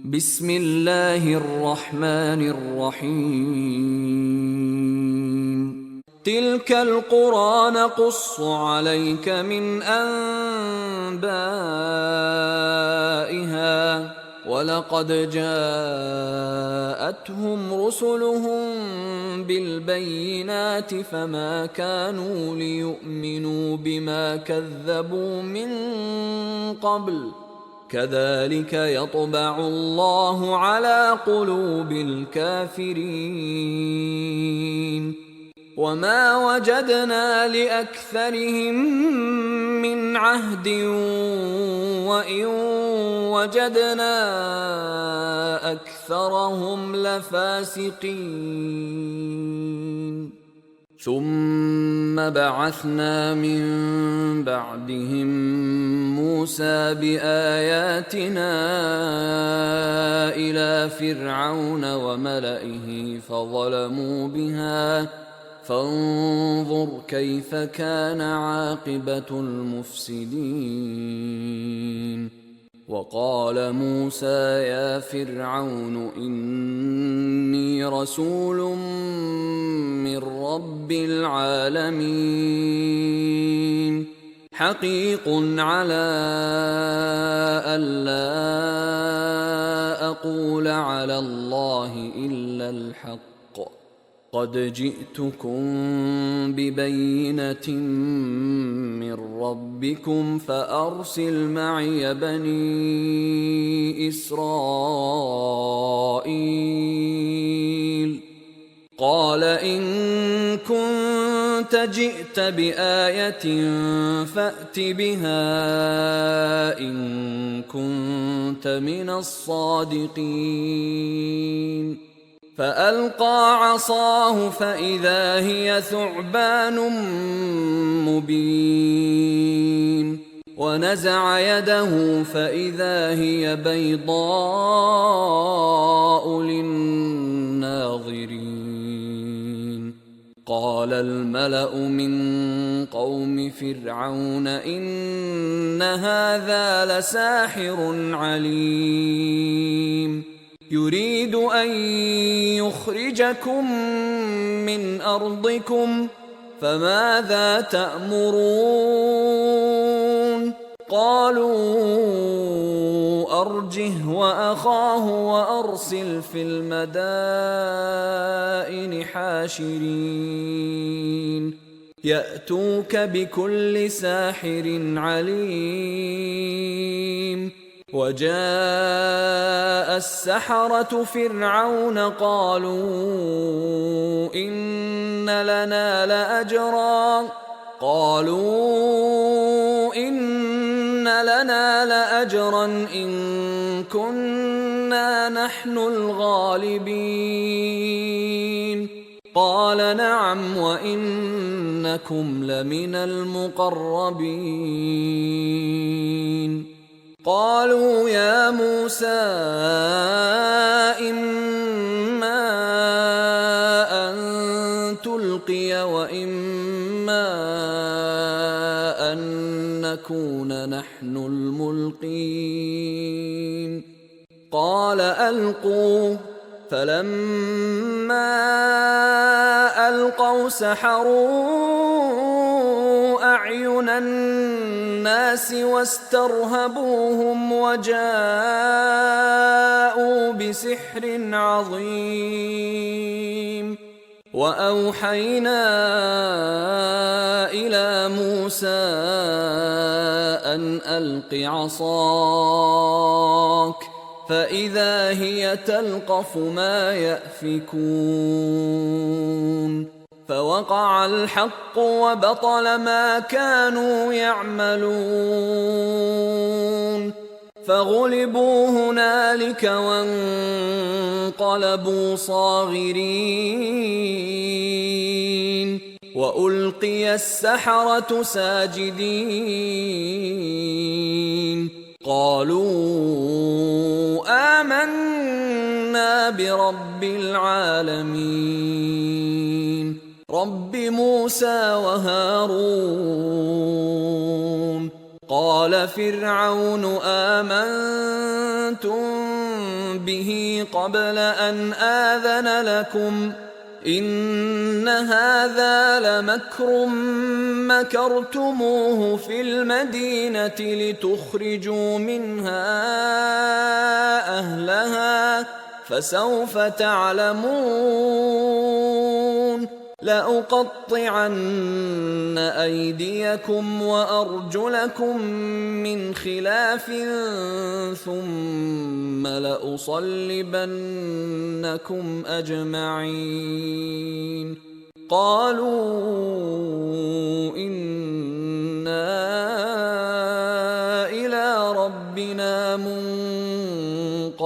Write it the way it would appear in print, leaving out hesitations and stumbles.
بسم الله الرحمن الرحيم. تلك القرى نقص عليك من أنبائها ولقد جاءتهم رسلهم بالبينات فما كانوا ليؤمنوا بما كذبوا من قبل كذلك يطبع الله على قلوب الكافرين وما وجدنا لأكثرهم من عهد وإن وجدنا أكثرهم لفاسقين ثم بعثنا من بعدهم موسى بآياتنا إلى فرعون وملئه فظلموا بها فانظر كيف كان عاقبة المفسدين. وقال موسى يا فرعون إني رسول من رب العالمين حقيق على ألا أقول على الله إلا الحق قد جئتكم ببينة من ربكم فأرسل معي بني إسرائيل. قال إن كنت جئت بآية فأت بها إن كنت من الصادقين. فألقى عصاه فإذا هي ثعبان مبين ونزع يده فإذا هي بيضاء للناظرين. قال الملأ من قوم فرعون إن هذا لساحر عليم يريد أن يخرجكم من أرضكم فماذا تأمرون؟ قالوا أرجه وأخاه وأرسل في المدائن حاشرين يأتوك بكل ساحر عليم. وجاء السحرة فرعون قالوا إن لنا لأجرا إن كنا نحن الغالبين. قال نعم وإنكم لمن المقربين. قالوا يا موسى إما أن تلقي وإما أن نكون نحن الملقين. قال ألقوا فلما ألقوا سحروا أعين الناس واسترهبوهم وجاءوا بسحر عظيم. وأوحينا إلى موسى أن ألق عصاك فإذا هي تلقف ما يأفكون. فوقع الحق وبطل ما كانوا يعملون. فغلبوا هنالك وانقلبوا صاغرين وألقي السحرة ساجدين قالوا آمنا برب العالمين رب موسى وهارون. قال فرعون آمنتم به قبل أن آذن لكم إن هذا لمكر مكرتموه في المدينة لتخرجوا منها أهلها فسوف تعلمون لأقطعن أيديكم وأرجلكم من خلاف ثم لأصلبنكم أجمعين قالوا إنا إلى ربنا منقلبون